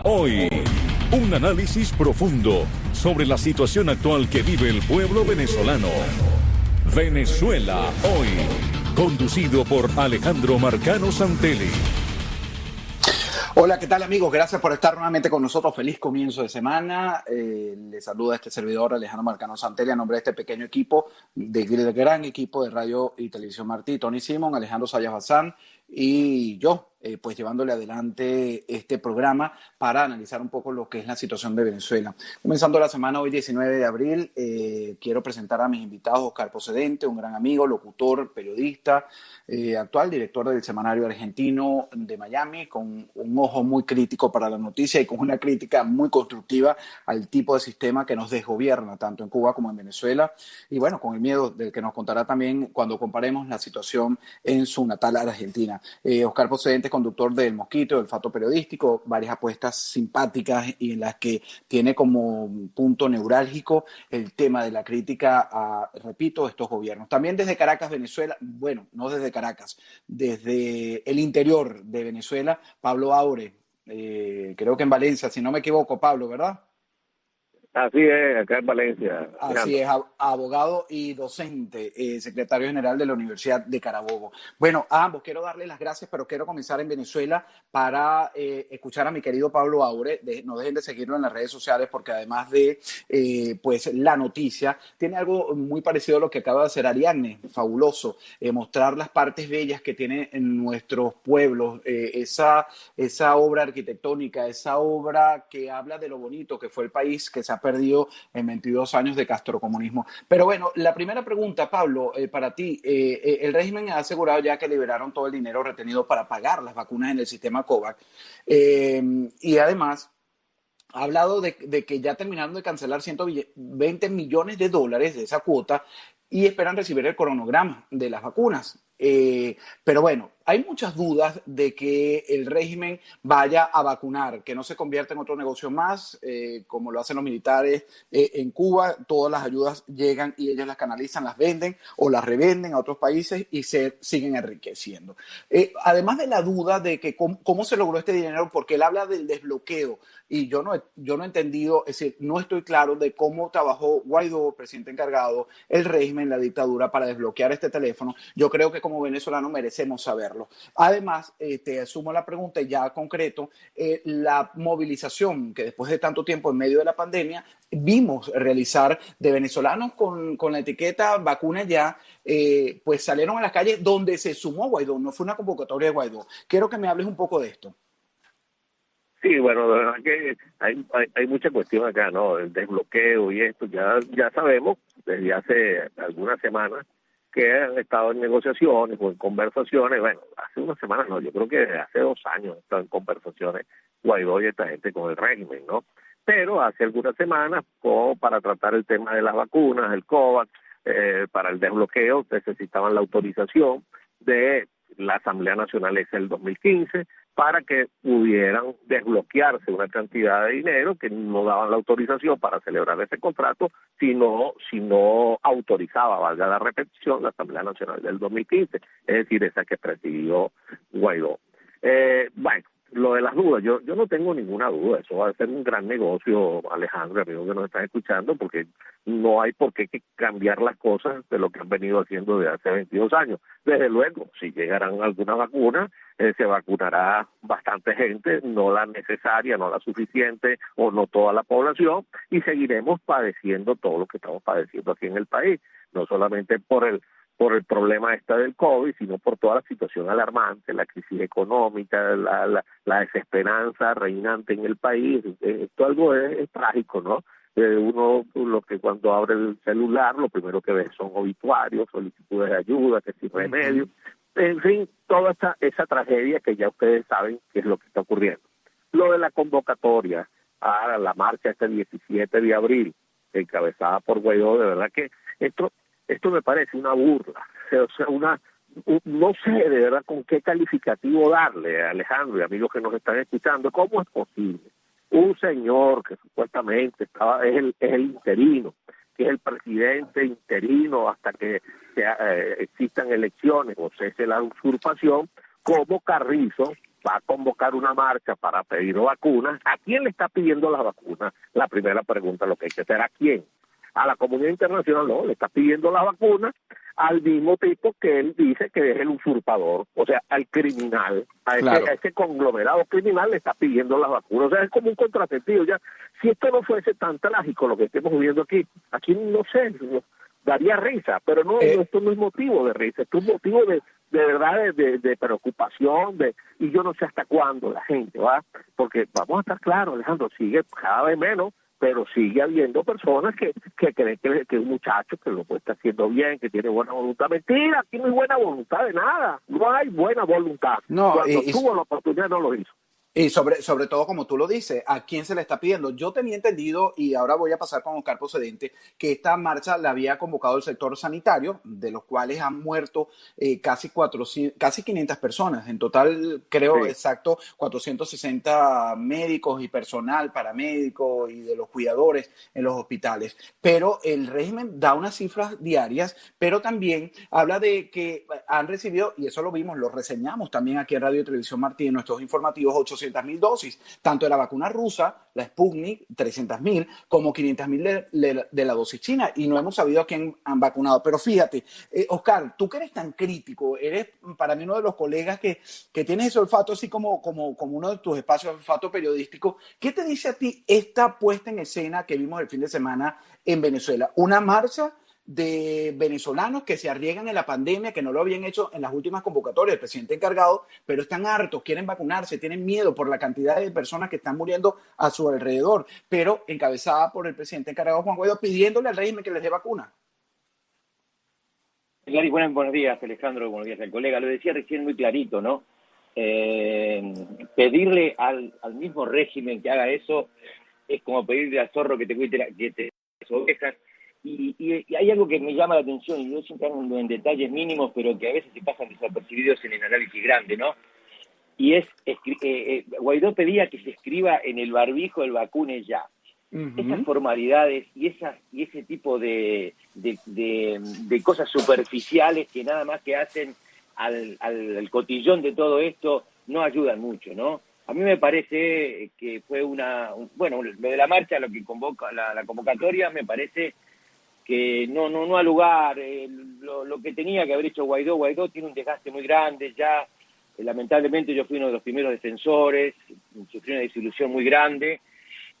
hoy. Un análisis profundo sobre la situación actual que vive el pueblo venezolano. Venezuela hoy. Conducido por Alejandro Marcano Santelli. Hola, ¿qué tal amigos? Gracias por estar nuevamente con nosotros. Feliz comienzo de semana. Les saluda este servidor Alejandro Marcano Santelli a nombre de este pequeño equipo, del gran equipo de Radio y Televisión Martí, Tony Simón, Alejandro Sayas Bazán y yo, pues llevándole adelante este programa para analizar un poco lo que es la situación de Venezuela. Comenzando la semana hoy 19 de abril, quiero presentar a mis invitados: Oscar Pocedente, un gran amigo, locutor, periodista, actual director del Semanario Argentino de Miami, con un ojo muy crítico para la noticia y con una crítica muy constructiva al tipo de sistema que nos desgobierna tanto en Cuba como en Venezuela, y bueno, con el miedo del que nos contará también cuando comparemos la situación en su natal Argentina. Oscar Pocedente es conductor del Mosquito, del Fato Periodístico, varias apuestas simpáticas y en las que tiene como punto neurálgico el tema de la crítica a, repito, estos gobiernos. También desde Caracas, Venezuela, bueno, no desde Caracas, desde el interior de Venezuela, Pablo Aure, creo que en Valencia, si no me equivoco, Pablo, ¿verdad? Así es, acá en Valencia. Así es, abogado y docente, secretario general de la Universidad de Carabobo. Bueno, a ambos quiero darles las gracias, pero quiero comenzar en Venezuela para escuchar a mi querido Pablo Aure. No dejen de seguirlo en las redes sociales porque además de pues la noticia, tiene algo muy parecido a lo que acaba de hacer Ariadne, fabuloso, mostrar las partes bellas que tiene en nuestros pueblos, esa obra arquitectónica, esa obra que habla de lo bonito que fue el país que se ha perdido en 22 años de castrocomunismo. Pero bueno, la primera pregunta, Pablo, para ti. El régimen ha asegurado ya que liberaron todo el dinero retenido para pagar las vacunas en el sistema COVAX. Y además ha hablado de que ya terminaron de cancelar 120 millones de dólares de esa cuota y esperan recibir el cronograma de las vacunas. Pero bueno, hay muchas dudas de que el régimen vaya a vacunar, que no se convierta en otro negocio más, como lo hacen los militares en Cuba. Todas las ayudas llegan y ellos las canalizan, las venden o las revenden a otros países y se siguen enriqueciendo. Además de la duda de que cómo se logró este dinero, porque él habla del desbloqueo y yo no he entendido, es decir, no estoy claro de cómo trabajó Guaidó, presidente encargado, el régimen, la dictadura, para desbloquear este teléfono. Yo creo que como venezolanos merecemos saberlo. Además, te asumo la pregunta y ya concreto, la movilización que después de tanto tiempo en medio de la pandemia vimos realizar de venezolanos con la etiqueta vacuna ya, pues salieron a las calles donde se sumó Guaidó, no fue una convocatoria de Guaidó. Quiero que me hables un poco de esto. Sí, bueno, de verdad que hay mucha cuestión acá, ¿no? El desbloqueo y esto, ya sabemos desde hace algunas semanas que han estado en negociaciones o en conversaciones. Bueno, hace unas semanas no, yo creo que desde hace 2 años han estado en conversaciones Guaidó y esta gente con el régimen, ¿no? Pero hace algunas semanas, para tratar el tema de las vacunas, el COVAX, para el desbloqueo necesitaban la autorización de la Asamblea Nacional esa del 2015 para que pudieran desbloquearse una cantidad de dinero que no daban la autorización para celebrar ese contrato, si no autorizaba, valga la repetición, la Asamblea Nacional del 2015, es decir, esa que presidió Guaidó. Bueno, lo de las dudas, yo no tengo ninguna duda, eso va a ser un gran negocio, Alejandro, amigo que nos están escuchando, porque no hay por qué cambiar las cosas de lo que han venido haciendo desde hace 22 años. Desde luego, si llegarán algunas vacunas, se vacunará bastante gente, no la necesaria, no la suficiente, o no toda la población, y seguiremos padeciendo todo lo que estamos padeciendo aquí en el país, no solamente por el problema del COVID, sino por toda la situación alarmante, la crisis económica, la desesperanza reinante en el país. Esto algo es trágico, ¿no? Uno, lo que cuando abre el celular, lo primero que ve son obituarios, solicitudes de ayuda, que sin remedio, en fin, toda esa tragedia que ya ustedes saben qué es lo que está ocurriendo. Lo de la convocatoria a la marcha este 17 de abril, encabezada por Guaidó, de verdad que esto me parece una burla, o sea, no sé de verdad con qué calificativo darle, Alejandro y amigos que nos están escuchando. ¿Cómo es posible un señor que supuestamente es el interino, que es el presidente interino hasta que existan elecciones o cese la usurpación, como Carrizo, va a convocar una marcha para pedir vacunas, ¿a quién le está pidiendo las vacunas? La primera pregunta, lo que hay que hacer, ¿a quién? A la comunidad internacional no, le está pidiendo las vacunas al mismo tipo que él dice que es el usurpador, o sea, al criminal, Claro. a ese conglomerado criminal le está pidiendo las vacunas, o sea, es como un contrasentido. Ya, si esto no fuese tan trágico lo que estemos viviendo aquí no sé, daría risa, pero esto no es motivo de risa, esto es motivo de verdad de preocupación, y yo no sé hasta cuándo la gente va, porque vamos a estar claros, Alejandro, sigue cada vez menos, pero sigue habiendo personas que creen que un muchacho que lo está haciendo bien, que tiene buena voluntad. Mentira, aquí no hay buena voluntad de nada, no hay buena voluntad. No, Cuando tuvo la oportunidad no lo hizo. y sobre todo, como tú lo dices, ¿a quién se le está pidiendo? Yo tenía entendido, y ahora voy a pasar con Oscar Procedente, que esta marcha la había convocado el sector sanitario, de los cuales han muerto casi 500 personas. En total, creo Sí. exacto, 460 médicos y personal paramédico y de los cuidadores en los hospitales. Pero el régimen da unas cifras diarias, pero también habla de que han recibido, y eso lo vimos, lo reseñamos también aquí en Radio y Televisión Martí, en nuestros informativos, 800.000 dosis, tanto de la vacuna rusa, la Sputnik, 300.000, como 500.000 de la dosis china, y no hemos sabido a quién han vacunado. Pero fíjate, Oscar, tú que eres tan crítico, eres para mí uno de los colegas que tienes ese olfato así como uno de tus espacios de olfato periodístico. ¿Qué te dice a ti esta puesta en escena que vimos el fin de semana en Venezuela? Una marcha de venezolanos que se arriesgan en la pandemia, que no lo habían hecho en las últimas convocatorias del presidente encargado, pero están hartos, quieren vacunarse, tienen miedo por la cantidad de personas que están muriendo a su alrededor, pero encabezada por el presidente encargado Juan Guaidó, pidiéndole al régimen que les dé vacuna. Clary, buenos días, Alejandro, buenos días al colega. Lo decía recién muy clarito, ¿no? Pedirle al mismo régimen que haga eso es como pedirle al zorro que te cuide las ovejas. Y hay algo que me llama la atención, y yo siempre hablo en detalles mínimos, pero que a veces se pasan desapercibidos en el análisis grande, ¿no? Y Guaidó pedía que se escriba en el barbijo el vacune ya. Esas formalidades y ese tipo de cosas superficiales que nada más que hacen al cotillón de todo esto no ayudan mucho, ¿no? A mí me parece que fue bueno, lo de la marcha, lo que convoca la convocatoria, me parece que no ha lugar. Lo que tenía que haber hecho Guaidó tiene un desgaste muy grande ya. Lamentablemente yo fui uno de los primeros defensores, sufrí una desilusión muy grande.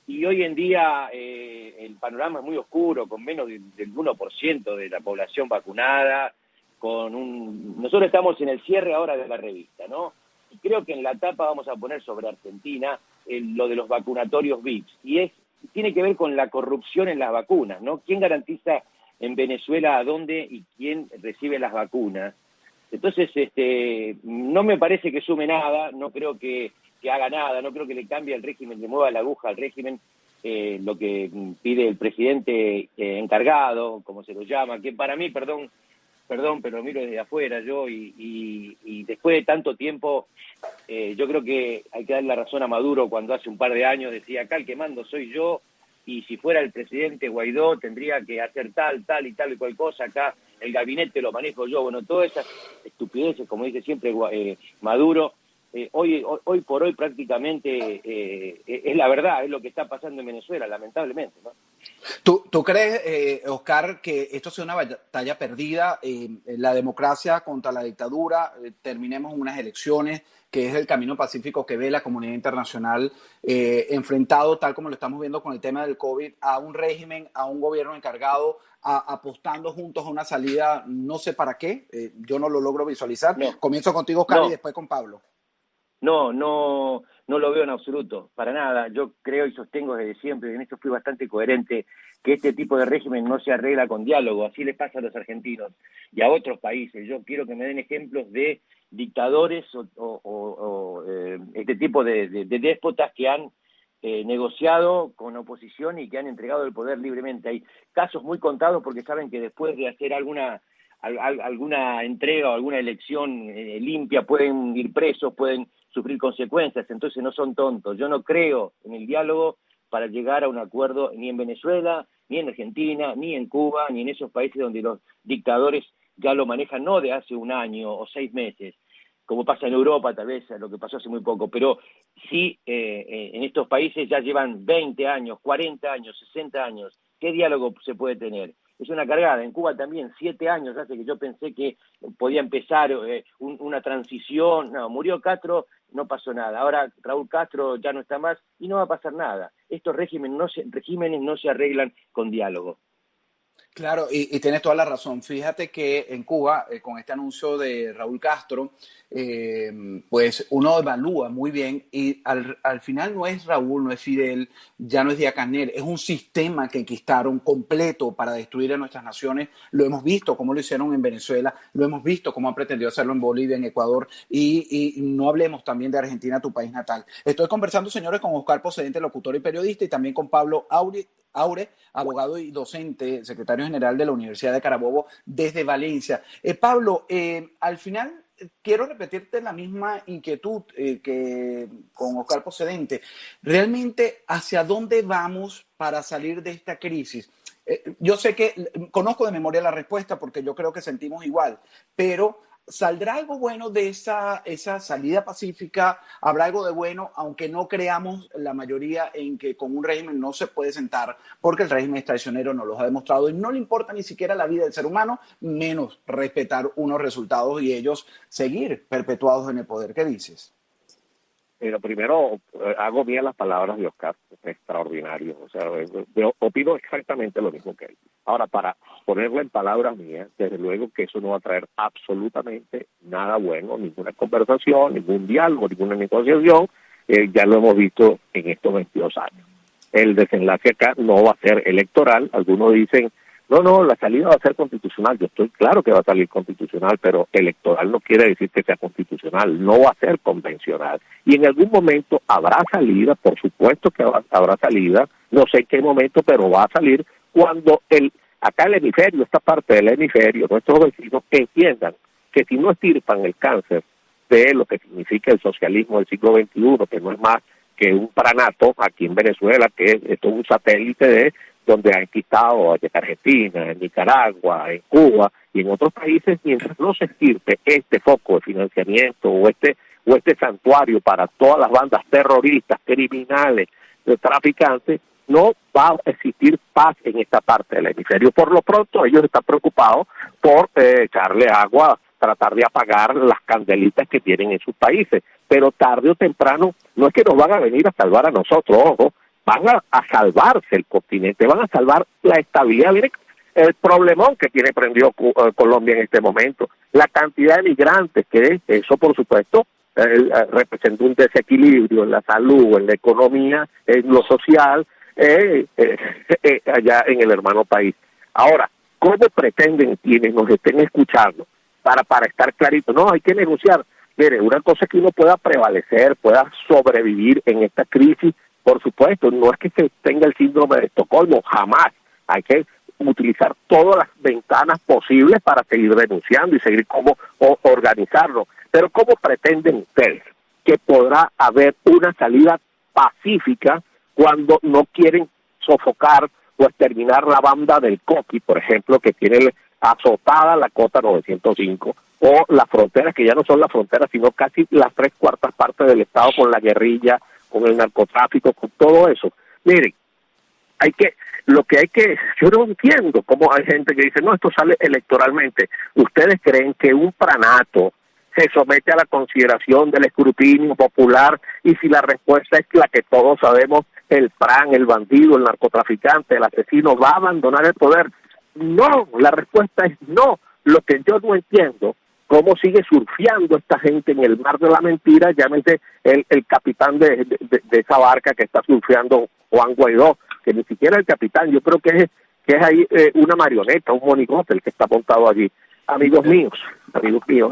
Y hoy en día el panorama es muy oscuro, con menos del 1% de la población vacunada. Nosotros estamos en el cierre ahora de la revista, ¿no? Y creo que en la tapa vamos a poner sobre Argentina lo de los vacunatorios VIPs. Y tiene que ver con la corrupción en las vacunas, ¿no? ¿Quién garantiza en Venezuela a dónde y quién recibe las vacunas? Entonces, no me parece que sume nada, no creo que haga nada, no creo que le cambie al régimen, le mueva la aguja al régimen, lo que pide el presidente encargado, como se lo llama, que para mí, perdón, pero lo miro desde afuera yo, y después de tanto tiempo, yo creo que hay que darle la razón a Maduro cuando hace un par de años decía, acá el que mando soy yo, y si fuera el presidente Guaidó tendría que hacer tal y cual cosa, acá el gabinete lo manejo yo. Bueno, todas esas estupideces, como dice siempre Maduro, hoy por hoy prácticamente es la verdad, es lo que está pasando en Venezuela, lamentablemente, ¿no? ¿Tú crees, Oscar, que esto sea una batalla perdida, la democracia contra la dictadura, terminemos en unas elecciones, que es el camino pacífico que ve la comunidad internacional, enfrentado, tal como lo estamos viendo con el tema del COVID, a un régimen, a un gobierno encargado, apostando juntos a una salida, no sé para qué, yo no lo logro visualizar? No, Comienzo contigo, Oscar, no. y después con Pablo. No lo veo en absoluto, para nada. Yo creo y sostengo desde siempre, y en esto fui bastante coherente, que este tipo de régimen no se arregla con diálogo. Así les pasa a los argentinos y a otros países. Yo quiero que me den ejemplos de dictadores o este tipo de déspotas que han negociado con oposición y que han entregado el poder libremente. Hay casos muy contados porque saben que después de hacer alguna entrega o alguna elección limpia pueden ir presos, pueden sufrir consecuencias, entonces no son tontos. Yo no creo en el diálogo para llegar a un acuerdo ni en Venezuela, ni en Argentina, ni en Cuba, ni en esos países donde los dictadores ya lo manejan no de hace un año o 6 meses. como pasa en Europa, tal vez, lo que pasó hace muy poco, pero sí en estos países ya llevan 20 años, 40 años, 60 años. ¿Qué diálogo se puede tener? Es una cargada. En Cuba también 7 años hace que yo pensé que podía empezar una transición. No, murió Castro, no pasó nada. Ahora Raúl Castro ya no está más y no va a pasar nada. Estos regímenes no se arreglan con diálogo. Claro, y tienes toda la razón. Fíjate que en Cuba, con este anuncio de Raúl Castro, pues uno evalúa muy bien y al final no es Raúl, no es Fidel, ya no es Díaz-Canel, es un sistema que enquistaron completo para destruir a nuestras naciones. Lo hemos visto cómo lo hicieron en Venezuela, lo hemos visto cómo han pretendido hacerlo en Bolivia, en Ecuador y no hablemos también de Argentina, tu país natal. Estoy conversando, señores, con Oscar Pocedente, locutor y periodista, y también con Pablo Aure, abogado y docente, secretario general de la Universidad de Carabobo desde Valencia. Pablo, al final quiero repetirte la misma inquietud que con Oscar Pocedente. Realmente, ¿hacia dónde vamos para salir de esta crisis? Yo sé que conozco de memoria la respuesta porque yo creo que sentimos igual, pero ¿saldrá algo bueno de esa salida pacífica? ¿Habrá algo de bueno, aunque no creamos la mayoría en que con un régimen no se puede sentar porque el régimen es traicionero, nos lo ha demostrado y no le importa ni siquiera la vida del ser humano, menos respetar unos resultados y ellos seguir perpetuados en el poder? ¿Qué dices? Pero primero hago bien las palabras de Oscar, extraordinario. O sea, yo opino exactamente lo mismo que él. Ahora, para ponerlo en palabras mías, desde luego que eso no va a traer absolutamente nada bueno, ninguna conversación, ningún diálogo, ninguna negociación. Ya lo hemos visto en estos 22 años. El desenlace acá no va a ser electoral. Algunos dicen, no, la salida va a ser constitucional. Yo estoy claro que va a salir constitucional, pero electoral no quiere decir que sea constitucional, no va a ser convencional. Y en algún momento habrá salida, por supuesto que habrá salida, no sé en qué momento, pero va a salir cuando acá el hemisferio, esta parte del hemisferio, nuestros vecinos entiendan que si no estirpan el cáncer de lo que significa el socialismo del siglo XXI, que no es más que un pranato aquí en Venezuela, que es un satélite de donde han quitado en Argentina, en Nicaragua, en Cuba y en otros países, mientras no se estirpe este foco de financiamiento o este santuario para todas las bandas terroristas, criminales, traficantes, no va a existir paz en esta parte del hemisferio. Por lo pronto, ellos están preocupados por echarle agua, tratar de apagar las candelitas que tienen en sus países, pero tarde o temprano no es que nos van a venir a salvar a nosotros, ojo, van a salvarse el continente, van a salvar la estabilidad. Miren el problemón que tiene prendido Colombia en este momento, la cantidad de migrantes que eso, por supuesto, representa un desequilibrio en la salud, en la economía, en lo social, allá en el hermano país. Ahora, ¿cómo pretenden quienes nos estén escuchando para estar clarito? No, hay que negociar. Mire, una cosa es que uno pueda prevalecer, pueda sobrevivir en esta crisis. Por supuesto, no es que se tenga el síndrome de Estocolmo, jamás. Hay que utilizar todas las ventanas posibles para seguir denunciando y seguir cómo organizarlo. Pero ¿cómo pretenden ustedes que podrá haber una salida pacífica cuando no quieren sofocar o exterminar la banda del Coqui, por ejemplo, que tiene azotada la cota 905, o las fronteras, que ya no son las fronteras, sino casi las 3/4 partes del Estado con la guerrilla, con el narcotráfico, con todo eso? Miren, yo no entiendo cómo hay gente que dice, no, esto sale electoralmente. ¿Ustedes creen que un pranato se somete a la consideración del escrutinio popular? Y si la respuesta es la que todos sabemos, el PRAN, el bandido, el narcotraficante, el asesino, va a abandonar el poder. No, la respuesta es no. Lo que yo no entiendo, cómo sigue surfeando esta gente en el mar de la mentira, llámese el capitán de esa barca que está surfeando Juan Guaidó, que ni siquiera el capitán, yo creo que es ahí una marioneta, un monigote el que está montado allí. Amigos míos,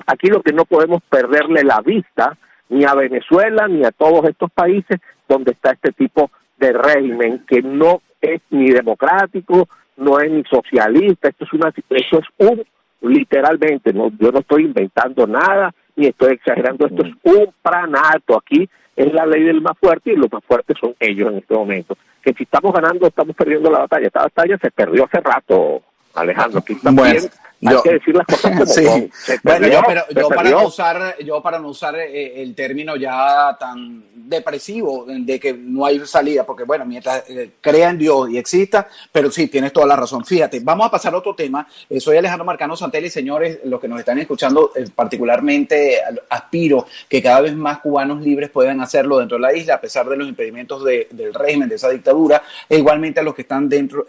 aquí lo que no podemos perderle la vista ni a Venezuela ni a todos estos países donde está este tipo de régimen que no es ni democrático, no es ni socialista, eso es literalmente, yo no estoy inventando nada ni estoy exagerando, esto es un pranato. Aquí es la ley del más fuerte y los más fuertes son ellos en este momento. Que si estamos ganando, estamos perdiendo la batalla. Esta batalla se perdió hace rato, Alejandro. Aquí también Hay que decir las cosas como sí. son. Bueno, yo para no usar el término ya tan depresivo de que no hay salida, porque bueno, mientras crea en Dios y exista, pero sí, tienes toda la razón. Fíjate, vamos a pasar a otro tema. Soy Alejandro Marcano Santelli, señores, los que nos están escuchando, particularmente aspiro que cada vez más cubanos libres puedan hacerlo dentro de la isla, a pesar de los impedimentos del régimen, de esa dictadura, e igualmente a los que están dentro,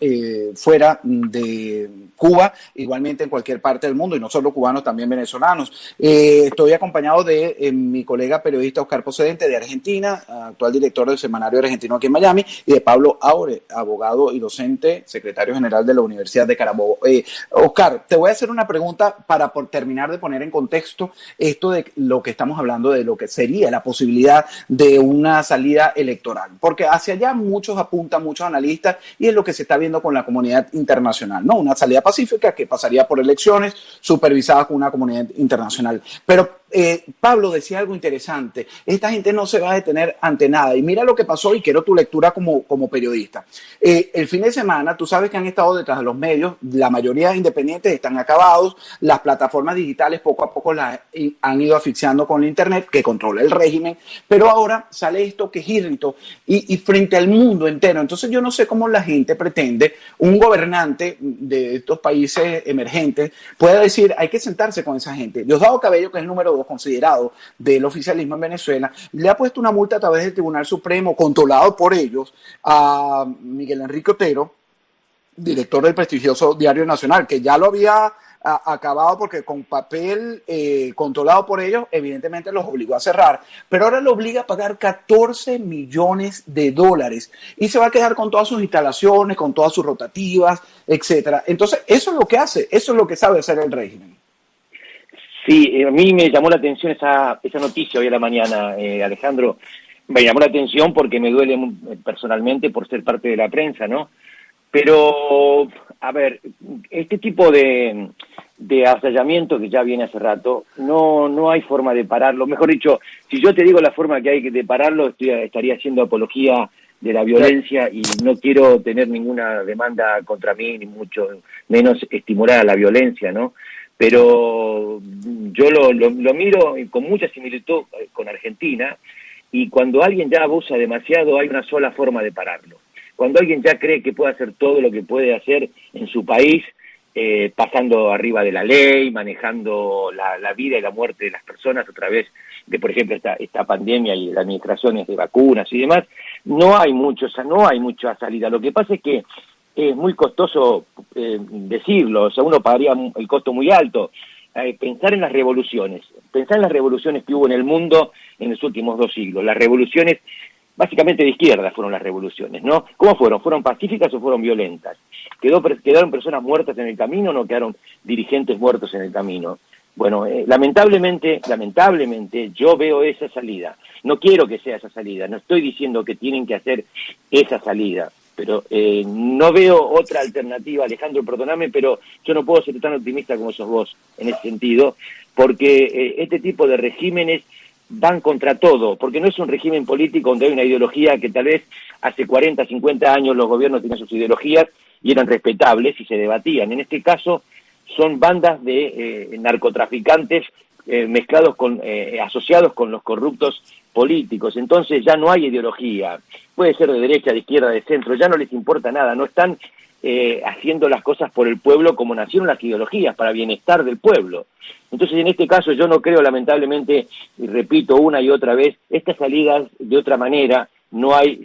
fuera de Cuba, igualmente en cualquier parte del mundo, y no solo cubanos, también venezolanos. Estoy acompañado de mi colega periodista Oscar Procedente de Argentina, actual director del Semanario Argentino aquí en Miami, y de Pablo Aure, abogado y docente, secretario general de la Universidad de Carabobo. Oscar, te voy a hacer una pregunta para terminar de poner en contexto esto de lo que estamos hablando, de lo que sería la posibilidad de una salida electoral, porque hacia allá muchos apuntan, muchos analistas, y es lo que se está viendo con la comunidad internacional, ¿no? Una salida pacífica que pasaría por elecciones supervisadas con una comunidad internacional. Pero Pablo decía algo interesante, esta gente no se va a detener ante nada, y mira lo que pasó, y quiero tu lectura como periodista. El fin de semana, tú sabes que han estado detrás de los medios, la mayoría independientes están acabados, las plataformas digitales poco a poco las han ido asfixiando con la internet, que controla el régimen, pero ahora sale esto que es írrito, y frente al mundo entero. Entonces yo no sé cómo la gente pretende, un gobernante de estos países emergentes pueda decir, hay que sentarse con esa gente. Diosdado Cabello, que es el número 2 considerado del oficialismo en Venezuela, le ha puesto una multa a través del Tribunal Supremo, controlado por ellos, a Miguel Enrique Otero, director del prestigioso Diario Nacional, que ya lo había acabado porque con papel controlado por ellos, evidentemente los obligó a cerrar, pero ahora lo obliga a pagar $14 millones y se va a quedar con todas sus instalaciones, con todas sus rotativas, etcétera. Entonces, eso es lo que hace, eso es lo que sabe hacer el régimen. Sí, a mí me llamó la atención esa noticia hoy a la mañana, Alejandro. Me llamó la atención porque me duele personalmente por ser parte de la prensa, ¿no? Pero, a ver, este tipo de avasallamiento que ya viene hace rato, no hay forma de pararlo. Mejor dicho, si yo te digo la forma que hay de pararlo, estaría haciendo apología de la violencia y no quiero tener ninguna demanda contra mí, ni mucho menos estimular a la violencia, ¿no? Pero yo lo miro con mucha similitud con Argentina, y cuando alguien ya abusa demasiado hay una sola forma de pararlo. Cuando alguien ya cree que puede hacer todo lo que puede hacer en su país, pasando arriba de la ley, manejando la vida y la muerte de las personas a través de, por ejemplo, esta pandemia y las administraciones de vacunas y demás, no hay mucha salida. Lo que pasa es que es muy costoso decirlo, o sea, uno pagaría el costo muy alto. Pensar en las revoluciones que hubo en el mundo en los últimos 2 siglos, las revoluciones básicamente de izquierda fueron las revoluciones, ¿no? ¿Cómo fueron? ¿Fueron pacíficas o fueron violentas? ¿Quedaron personas muertas en el camino o no quedaron dirigentes muertos en el camino? Bueno, lamentablemente yo veo esa salida. No quiero que sea esa salida, no estoy diciendo que tienen que hacer esa salida, pero no veo otra alternativa, Alejandro, perdóname, pero yo no puedo ser tan optimista como sos vos en ese sentido, porque este tipo de regímenes van contra todo, porque no es un régimen político donde hay una ideología que tal vez hace 40, 50 años los gobiernos tenían sus ideologías y eran respetables y se debatían. En este caso son bandas de narcotraficantes mezclados asociados con los corruptos políticos. Entonces ya no hay ideología, puede ser de derecha, de izquierda, de centro, ya no les importa nada, no están haciendo las cosas por el pueblo como nacieron las ideologías, para bienestar del pueblo. Entonces, en este caso, yo no creo, lamentablemente, y repito una y otra vez, estas salidas de otra manera, no hay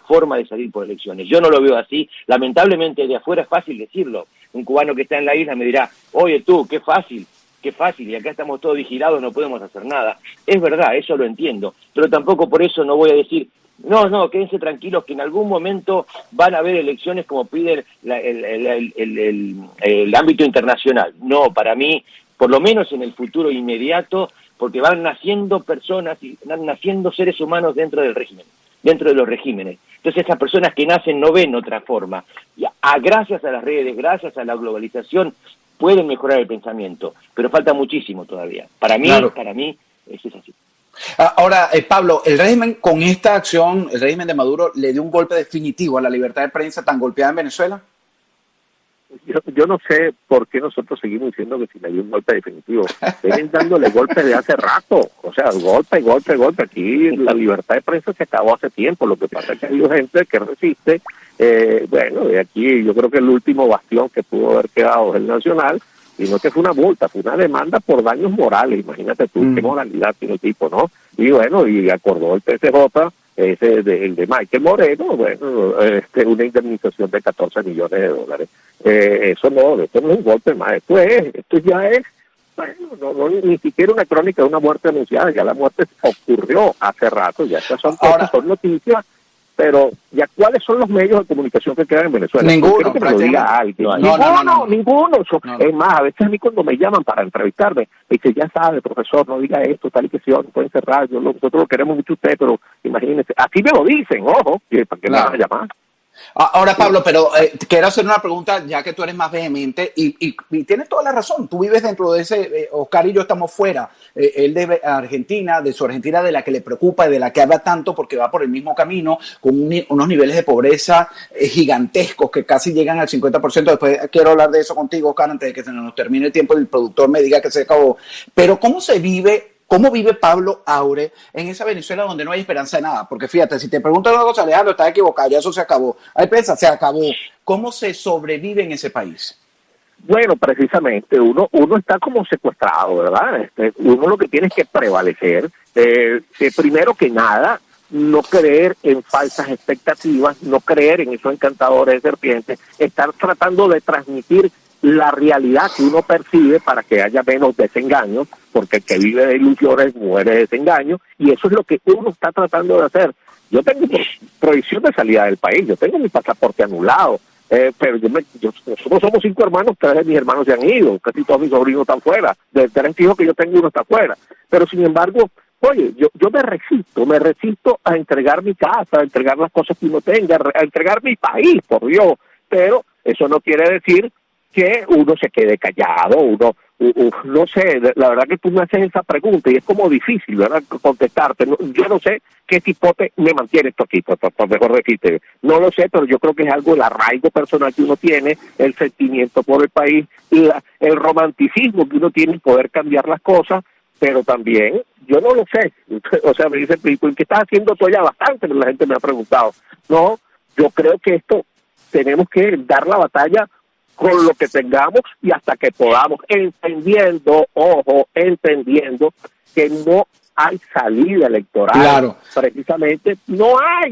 forma de salir por elecciones. Yo no lo veo así. Lamentablemente, de afuera es fácil decirlo. Un cubano que está en la isla me dirá, oye tú, qué fácil, y acá estamos todos vigilados, no podemos hacer nada. Es verdad, eso lo entiendo, pero tampoco por eso no voy a decir, no, quédense tranquilos que en algún momento van a haber elecciones como pide el ámbito internacional. No, para mí, por lo menos en el futuro inmediato, porque van naciendo personas y van naciendo seres humanos dentro del régimen, dentro de los regímenes. Entonces esas personas que nacen no ven otra forma. Y gracias a las redes, gracias a la globalización, pueden mejorar el pensamiento, pero falta muchísimo todavía. Para mí, eso es así. Ahora, Pablo, el régimen con esta acción, el régimen de Maduro, ¿le dio un golpe definitivo a la libertad de prensa tan golpeada en Venezuela? yo no sé por qué nosotros seguimos diciendo que si le dio un golpe definitivo. Vienen dándole golpes de hace rato. O sea, golpe, golpe, golpe. Aquí la libertad de prensa se acabó hace tiempo. Lo que pasa es que hay gente que resiste. Bueno, de aquí yo creo que el último bastión que pudo haber quedado es el Nacional. Y no que fue una multa, fue una demanda por daños morales. Imagínate tú qué moralidad tiene el tipo, ¿no? Y bueno, y acordó el TCJ, el de Michael Moreno, bueno, una indemnización de $14 millones. Eso no es un golpe más, esto ya es, bueno, no, ni siquiera una crónica de una muerte anunciada, ya la muerte ocurrió hace rato, ya estas son cosas, son noticias, pero ya ¿cuáles son los medios de comunicación que quedan en Venezuela? Ninguno. Quiero que me lo diga alguien. Ninguno. Es más, a veces a mí cuando me llaman para entrevistarme, me dicen, ya sabe, profesor, no diga esto, tal y que sí, no pueden cerrar, nosotros lo queremos mucho a usted, pero imagínese, así me lo dicen, ojo, ¿para qué me van a llamar? Ahora, Pablo, pero quiero hacer una pregunta, ya que tú eres más vehemente, y tienes toda la razón. Tú vives dentro de ese, Oscar y yo estamos fuera. Él de Argentina, de su Argentina, de la que le preocupa y de la que habla tanto, porque va por el mismo camino, con unos niveles de pobreza gigantescos que casi llegan al 50%. Después quiero hablar de eso contigo, Oscar, antes de que se nos termine el tiempo y el productor me diga que se acabó. Pero ¿cómo se vive? ¿Cómo vive Pablo Aure en esa Venezuela donde no hay esperanza de nada? Porque fíjate, si te pregunto una cosa, Alejandro, estás equivocado, ya eso se acabó. Hay prensa, se acabó. ¿Cómo se sobrevive en ese país? Bueno, precisamente, uno está como secuestrado, ¿verdad? Uno lo que tiene es que prevalecer. Primero que nada, no creer en falsas expectativas, no creer en esos encantadores de serpientes, estar tratando de transmitir la realidad que uno percibe para que haya menos desengaños, porque el que vive de ilusiones muere de desengaños, y eso es lo que uno está tratando de hacer. Yo tengo prohibición de salida del país, yo tengo mi pasaporte anulado, pero nosotros somos 5 hermanos, 3 de mis hermanos se han ido, casi todos mis sobrinos están fuera, de 3 hijos que yo tengo, uno está fuera, pero sin embargo, oye, yo me resisto a entregar mi casa, a entregar las cosas que uno tenga, a entregar mi país, por Dios, pero eso no quiere decir que uno se quede callado, no sé, la verdad que tú me haces esa pregunta y es como difícil, ¿verdad?, contestarte. Yo no sé qué tipote me mantiene esto aquí, por mejor decirte. No lo sé, pero yo creo que es algo, el arraigo personal que uno tiene, el sentimiento por el país, y el romanticismo que uno tiene en poder cambiar las cosas, pero también, yo no lo sé. O sea, me dicen, ¿qué estás haciendo tú allá? Bastante, pero la gente me ha preguntado. No, yo creo que esto tenemos que dar la batalla con lo que tengamos y hasta que podamos, entendiendo que no hay salida electoral. Claro. Precisamente, no hay.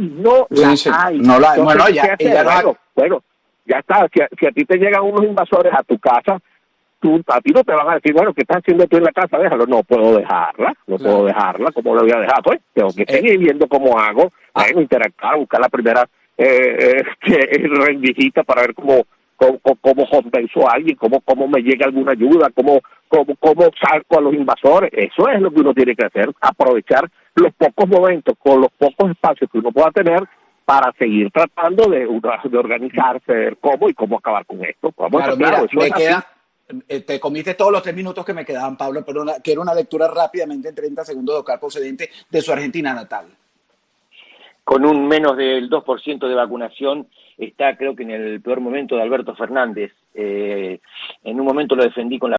Bueno, ya está. Si a ti te llegan unos invasores a tu casa, a ti no te van a decir, bueno, ¿qué estás haciendo tú en la casa? Déjalo. No puedo dejarla, ¿cómo la voy a dejar? Pues tengo que seguir viendo cómo hago, interactuar, buscar la primera rendijita para ver cómo convenzo a alguien, cómo me llega alguna ayuda, cómo saco a los invasores. Eso es lo que uno tiene que hacer, aprovechar los pocos momentos con los pocos espacios que uno pueda tener para seguir tratando de organizarse, ver cómo acabar con esto. Te comiste todos los 3 minutos que me quedaban, Pablo, pero quiero una lectura rápidamente en 30 segundos de Oscar, procedente de su Argentina natal. Con un menos del 2% de vacunación, está creo que en el peor momento de Alberto Fernández. En un momento lo defendí con la